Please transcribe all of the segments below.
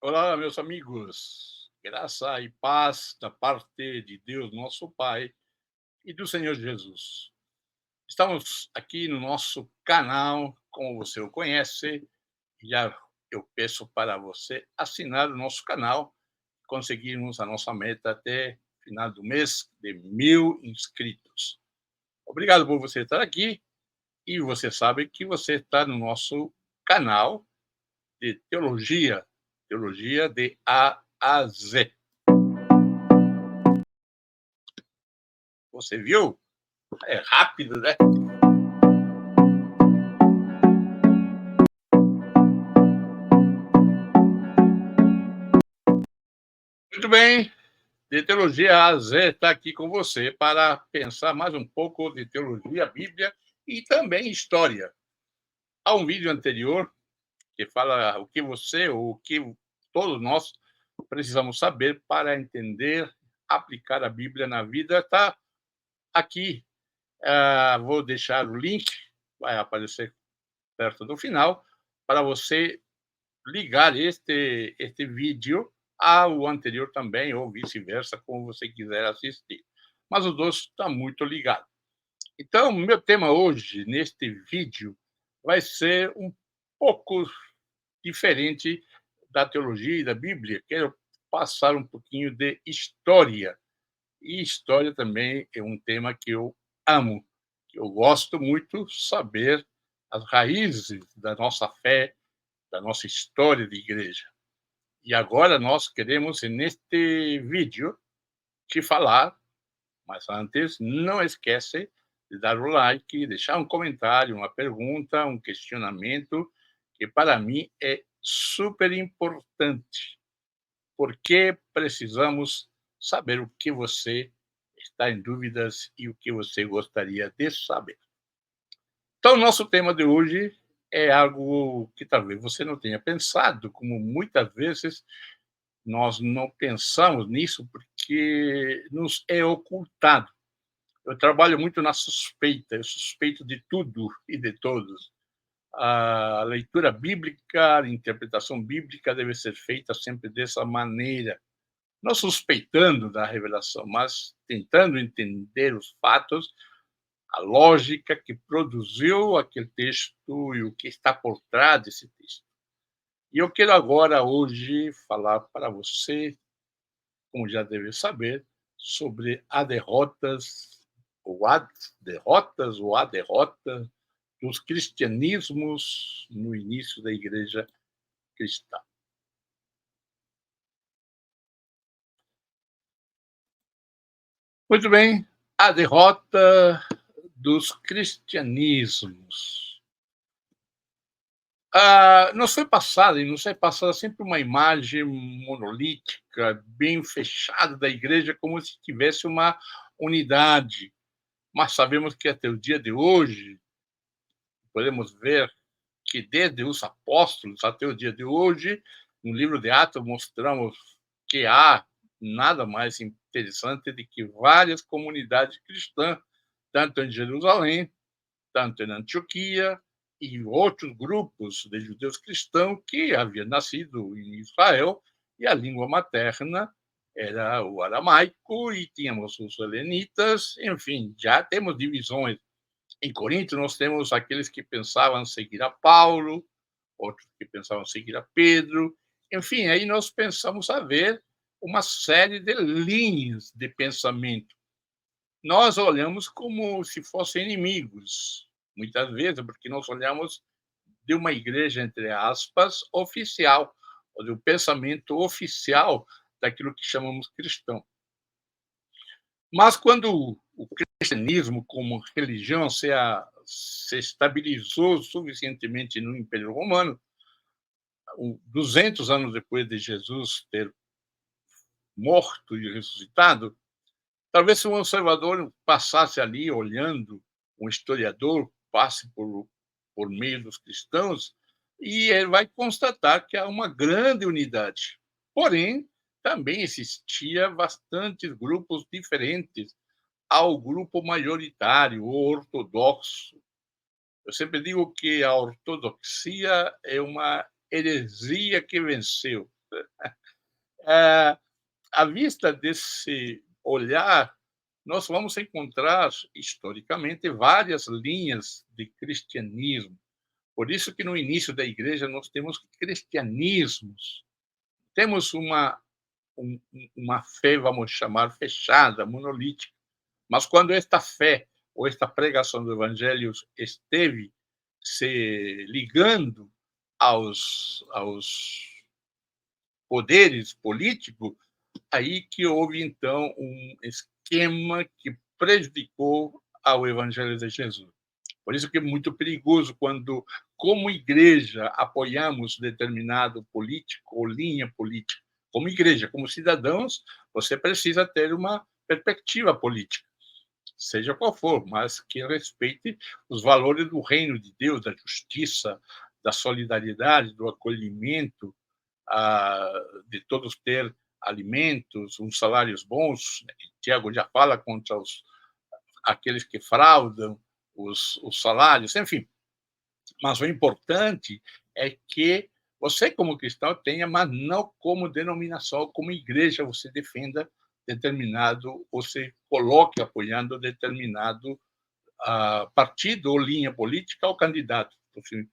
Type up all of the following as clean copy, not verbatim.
Olá, meus amigos. Graça e paz da parte de Deus, nosso Pai, e do Senhor Jesus. Estamos aqui no nosso canal, como você o conhece. Já eu peço para você assinar o nosso canal, conseguirmos a nossa meta até final do mês de 1.000 inscritos. Obrigado por você estar aqui e você sabe que você está no nosso canal de teologia, teologia de A a Z. Você viu? É rápido, né? Muito bem. De Teologia A a Z está aqui com você para pensar mais um pouco de teologia, Bíblia e também história. Há um vídeo anterior que fala o que você ou o que todos nós precisamos saber para entender, aplicar a Bíblia na vida. Está aqui. Vou deixar o link, vai aparecer perto do final, para você ligar este vídeo ao anterior também, ou vice-versa, como você quiser assistir. Mas os dois estão muito ligados. Então, meu tema hoje, neste vídeo, vai ser um pouco diferente da teologia e da Bíblia. Quero passar um pouquinho de história. E história também é um tema que eu amo, que eu gosto muito saber as raízes da nossa fé, da nossa história de igreja. E agora nós queremos, neste vídeo, te falar, mas antes, não esquece de dar o like, deixar um comentário, uma pergunta, um questionamento, que para mim é super importante, porque precisamos saber o que você está em dúvidas e o que você gostaria de saber. Então, o nosso tema de hoje é algo que talvez você não tenha pensado, como muitas vezes nós não pensamos nisso porque nos é ocultado. Eu trabalho muito na suspeita, eu suspeito de tudo e de todos. A leitura bíblica, a interpretação bíblica deve ser feita sempre dessa maneira, não suspeitando da revelação, mas tentando entender os fatos, a lógica que produziu aquele texto e o que está por trás desse texto. E eu quero agora, hoje, falar para você, como já deve saber, sobre a derrota dos cristianismos no início da igreja cristã. Muito bem, a derrota dos cristianismos. Nos foi passada, e nos é passada sempre uma imagem monolítica, bem fechada da igreja, como se tivesse uma unidade. Mas sabemos que até o dia de hoje, podemos ver que desde os apóstolos até o dia de hoje, no livro de Atos, mostramos que há nada mais interessante do que várias comunidades cristãs, tanto em Jerusalém, tanto em Antioquia, e outros grupos de judeus cristãos que haviam nascido em Israel, e a língua materna era o aramaico, e tínhamos os helenitas, enfim, já temos divisões. Em Corinto, nós temos aqueles que pensavam seguir a Paulo, outros que pensavam seguir a Pedro. Enfim, aí nós pensamos a ver uma série de linhas de pensamento. Nós olhamos como se fossem inimigos, muitas vezes, porque nós olhamos de uma igreja, entre aspas, oficial, ou do pensamento oficial daquilo que chamamos cristão. Mas quando o cristianismo como religião se estabilizou suficientemente no Império Romano, 200 anos depois de Jesus ter morto e ressuscitado, talvez se um observador passasse ali olhando, um historiador passe por meio dos cristãos, e ele vai constatar que há uma grande unidade. Porém, também existia bastantes grupos diferentes ao grupo maioritário, o ortodoxo. Eu sempre digo que a ortodoxia é uma heresia que venceu. Eh, à vista desse olhar, nós vamos encontrar, historicamente, várias linhas de cristianismo. Por isso que no início da igreja nós temos cristianismos. Temos uma fé, vamos chamar, fechada, monolítica. Mas quando esta fé ou esta pregação do evangelho esteve se ligando aos poderes políticos, aí que houve, então, um esquema que prejudicou ao evangelho de Jesus. Por isso que é muito perigoso quando, como igreja, apoiamos determinado político ou linha política. Como igreja, como cidadãos, você precisa ter uma perspectiva política, seja qual for, mas que respeite os valores do reino de Deus, da justiça, da solidariedade, do acolhimento, de todos ter alimentos, uns salários bons. Tiago já fala contra aqueles que fraudam os salários, enfim. Mas o importante é que você, como cristão, tenha, mas não como denominação, como igreja, você defenda determinado, ou se coloque apoiando determinado partido ou linha política ou candidato. Porque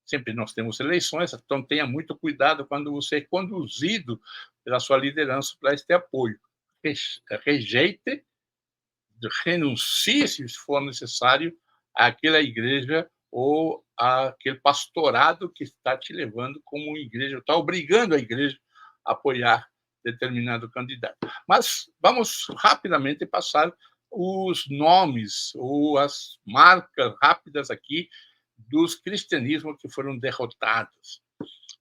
sempre nós temos eleições, então tenha muito cuidado quando você é conduzido pela sua liderança para este apoio. Rejeite, renuncie, se for necessário, àquela igreja ou àquele pastorado que está te levando como igreja, está obrigando a igreja a apoiar determinado candidato. Mas vamos rapidamente passar os nomes ou as marcas rápidas aqui dos cristianismos que foram derrotados.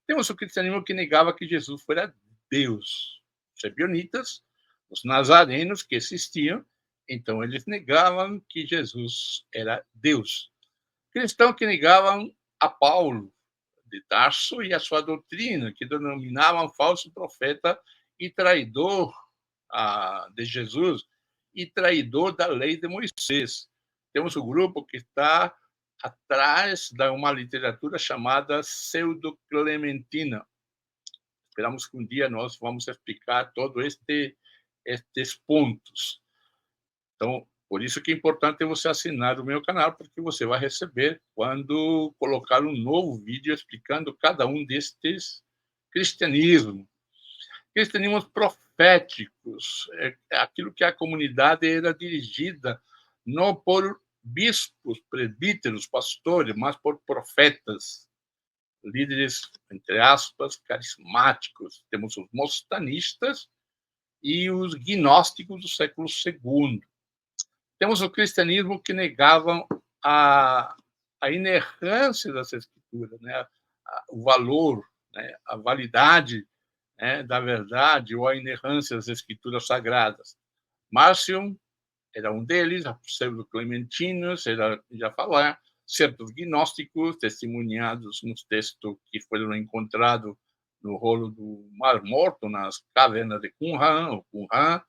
Temos o cristianismo que negava que Jesus fora Deus. Os ebionitas, os nazarenos que existiam, então eles negavam que Jesus era Deus. Cristãos que negavam a Paulo de Tarso e a sua doutrina, que denominavam falso profeta e traidor de Jesus e traidor da lei de Moisés. Temos um grupo que está atrás de uma literatura chamada pseudo-clementina. Esperamos que um dia nós vamos explicar todos estes pontos. Então, por isso que é importante você assinar o meu canal, porque você vai receber quando colocar um novo vídeo explicando cada um destes cristianismos. Cristianismos proféticos, aquilo que a comunidade era dirigida não por bispos, presbíteros, pastores, mas por profetas, líderes, entre aspas, carismáticos. Temos os montanistas e os gnósticos do século II. Temos o cristianismo que negavam a inerrância das escrituras, né? O valor, né? A validade, né? Da verdade ou a inerrância das escrituras sagradas. Marcion era um deles, a pseudo-clementinos, era já falar, certos gnósticos testemunhados nos textos que foram encontrados no rolo do Mar Morto, nas cavernas de Qumran, ou Qumran,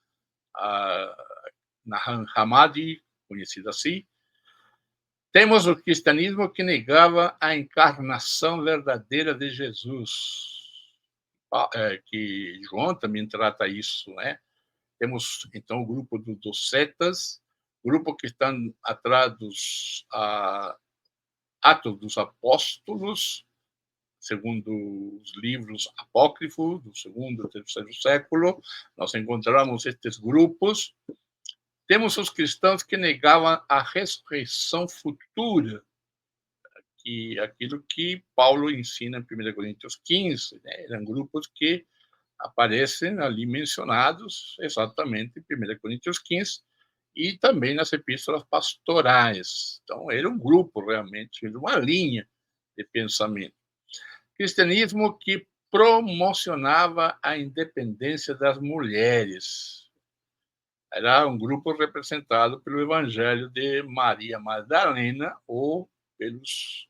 na Hammadi, conhecida assim. Temos o cristianismo que negava a encarnação verdadeira de Jesus, que João também trata isso, né? Temos, então, o grupo dos setas, grupo que estão atrás dos Atos dos Apóstolos, segundo os livros apócrifos do segundo e terceiro século. Nós encontramos estes grupos. Temos os cristãos que negavam a ressurreição futura, que aquilo que Paulo ensina em 1 Coríntios 15, né? Eram grupos que aparecem ali mencionados exatamente em 1 Coríntios 15 e também nas epístolas pastorais. Então, era um grupo realmente, uma linha de pensamento. Cristianismo que promocionava a independência das mulheres. Era um grupo representado pelo Evangelho de Maria Madalena ou pelos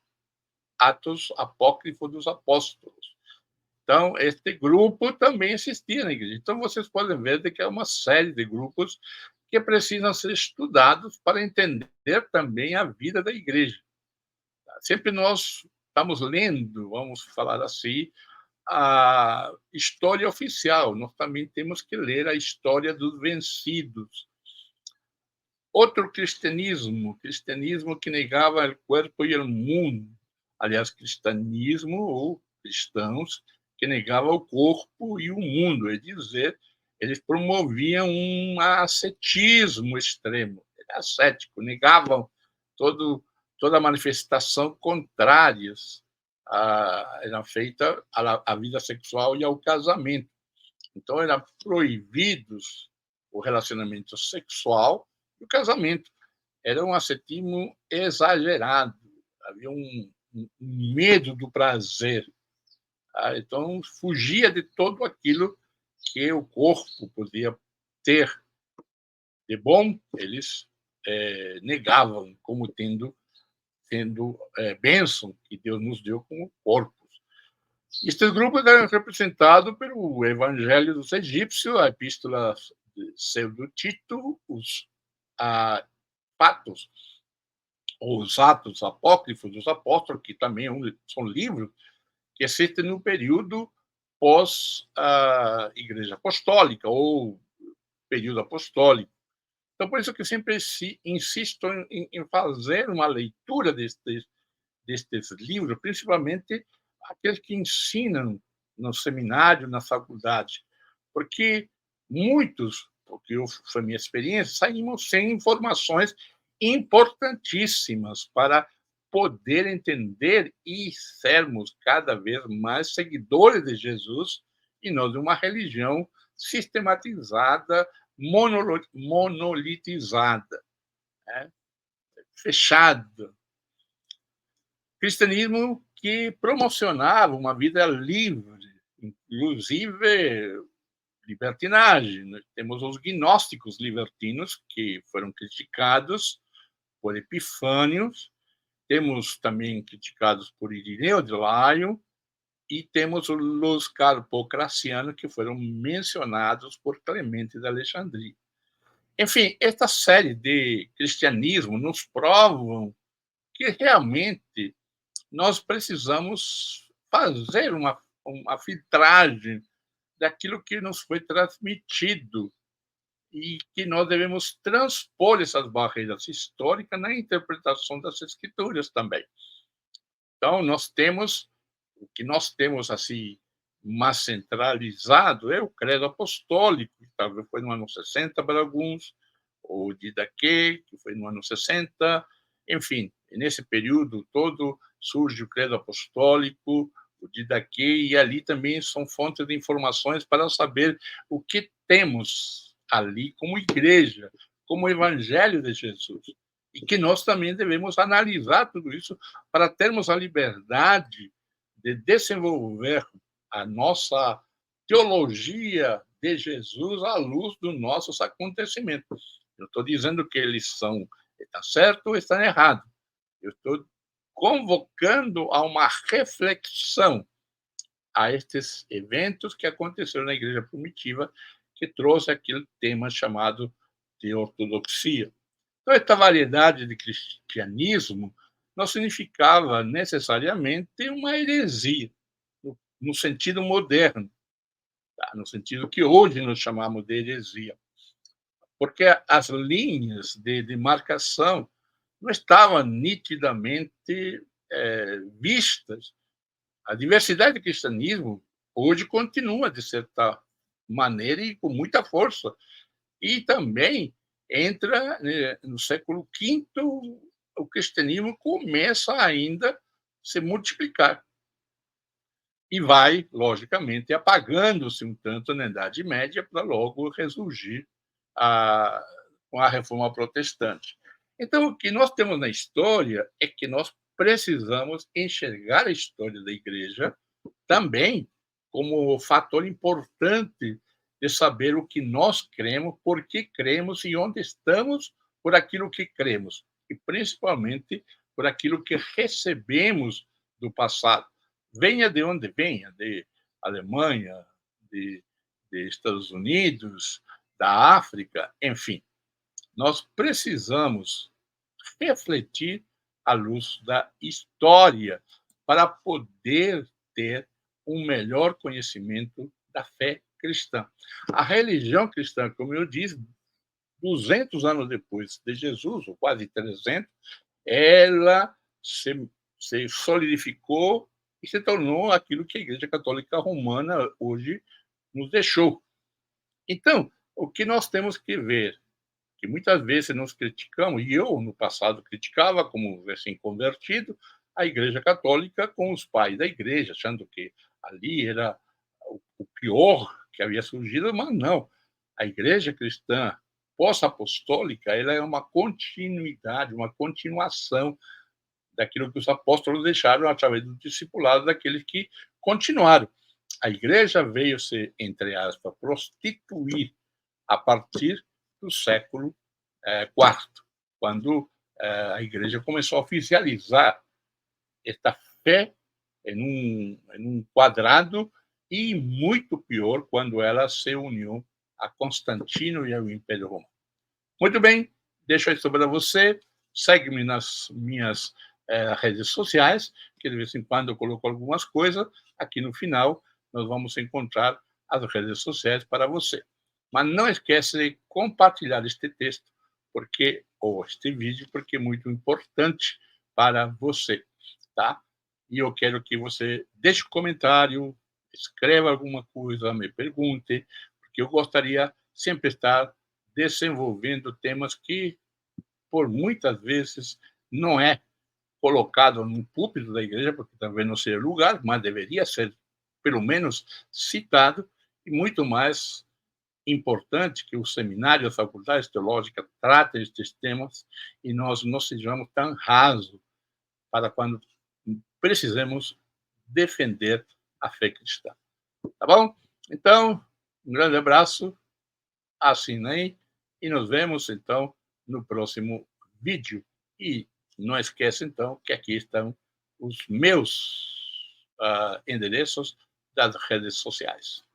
Atos Apócrifos dos Apóstolos. Então, este grupo também existia na igreja. Então, vocês podem ver que é uma série de grupos que precisam ser estudados para entender também a vida da igreja. Sempre nós estamos lendo, vamos falar assim, a história oficial, nós também temos que ler a história dos vencidos. Outro cristianismo que negava o corpo e o mundo. Aliás, cristianismo ou cristãos que negavam o corpo e o mundo, é dizer, eles promoviam um ascetismo extremo, ascético, negavam todo, toda manifestação contrárias era feita à vida sexual e ao casamento. Então, eram proibidos o relacionamento sexual e o casamento. Era um ascetismo exagerado, havia um medo do prazer. Tá? Então, fugia de tudo aquilo que o corpo podia ter de bom, eles negavam como tendo bênção que Deus nos deu como corpos. Estes grupos eram representados pelo Evangelho dos Egípcios, a Epístola de Pseudo-Tito, os Patos, ou os Atos Apócrifos dos Apóstolos, que também são livros que existem no período pós a Igreja Apostólica ou período apostólico. Então, por isso que eu sempre insisto em fazer uma leitura destes livros, principalmente aqueles que ensinam no seminário, na faculdade, porque muitos, porque foi minha experiência, saímos sem informações importantíssimas para poder entender e sermos cada vez mais seguidores de Jesus e não de uma religião sistematizada, monolitizada, né? Fechada. Cristianismo que promocionava uma vida livre, inclusive libertinagem. Nós temos os gnósticos libertinos, que foram criticados por Epifânio, temos também criticados por Irineu de Laio, e temos os carpocracianos, que foram mencionados por Clemente de Alexandria. Enfim, esta série de cristianismo nos provam que realmente nós precisamos fazer uma filtragem daquilo que nos foi transmitido e que nós devemos transpor essas barreiras históricas na interpretação das escrituras também. Então, o que nós temos assim mais centralizado é o credo apostólico, que talvez foi no ano 60 para alguns, ou o Didaquê, que foi no ano 60, enfim, nesse período todo surge o credo apostólico, o Didaquê, e ali também são fontes de informações para saber o que temos ali como igreja, como evangelho de Jesus. E que nós também devemos analisar tudo isso para termos a liberdade de desenvolver a nossa teologia de Jesus à luz dos nossos acontecimentos. Eu estou dizendo que eles está certo ou está errado. Eu estou convocando a uma reflexão a estes eventos que aconteceram na igreja primitiva, que trouxe aquele tema chamado de ortodoxia. Então, esta variedade de cristianismo não significava necessariamente uma heresia, no sentido moderno, tá? No sentido que hoje nós chamamos de heresia, porque as linhas de demarcação não estavam nitidamente vistas. A diversidade do cristianismo hoje continua, de certa maneira, e com muita força. E também entra no século V, o cristianismo começa ainda a se multiplicar. E vai, logicamente, apagando-se um tanto na Idade Média para logo ressurgir com a Reforma Protestante. Então, o que nós temos na história é que nós precisamos enxergar a história da Igreja também como fator importante de saber o que nós cremos, por que cremos e onde estamos por aquilo que cremos, e principalmente por aquilo que recebemos do passado. Venha de onde venha, de Alemanha, de Estados Unidos, da África, enfim. Nós precisamos refletir à luz da história para poder ter um melhor conhecimento da fé cristã. A religião cristã, como eu disse, 200 anos depois de Jesus, ou quase 300, ela se solidificou e se tornou aquilo que a Igreja Católica Romana hoje nos deixou. Então, o que nós temos que ver, que muitas vezes nós criticamos, e eu no passado criticava, como recém-convertido, a Igreja Católica com os pais da Igreja, achando que ali era o pior que havia surgido, mas não. A Igreja Cristã pós-apostólica, ela é uma continuidade, uma continuação daquilo que os apóstolos deixaram através do discipulado daqueles que continuaram. A igreja veio se, entre aspas, prostituir a partir do século IV, quando a igreja começou a oficializar esta fé em um quadrado, e muito pior quando ela se uniu a Constantino e ao Império Romano. Muito bem, deixo isso para você. Segue-me nas minhas redes sociais, que de vez em quando eu coloco algumas coisas. Aqui no final, nós vamos encontrar as redes sociais para você. Mas não esqueça de compartilhar este texto, ou este vídeo, porque é muito importante para você, tá? E eu quero que você deixe um comentário, escreva alguma coisa, me pergunte, porque eu gostaria sempre estar desenvolvendo temas que, por muitas vezes, não é colocado no púlpito da igreja, porque também não seria lugar, mas deveria ser, pelo menos, citado, e muito mais importante que os seminários, as faculdades teológicas tratem estes temas e nós não sejamos tão rasos para quando precisemos defender a fé cristã. Tá bom? Então, um grande abraço, assina aí e nos vemos, então, no próximo vídeo. E não esqueça, então, que aqui estão os meus endereços das redes sociais.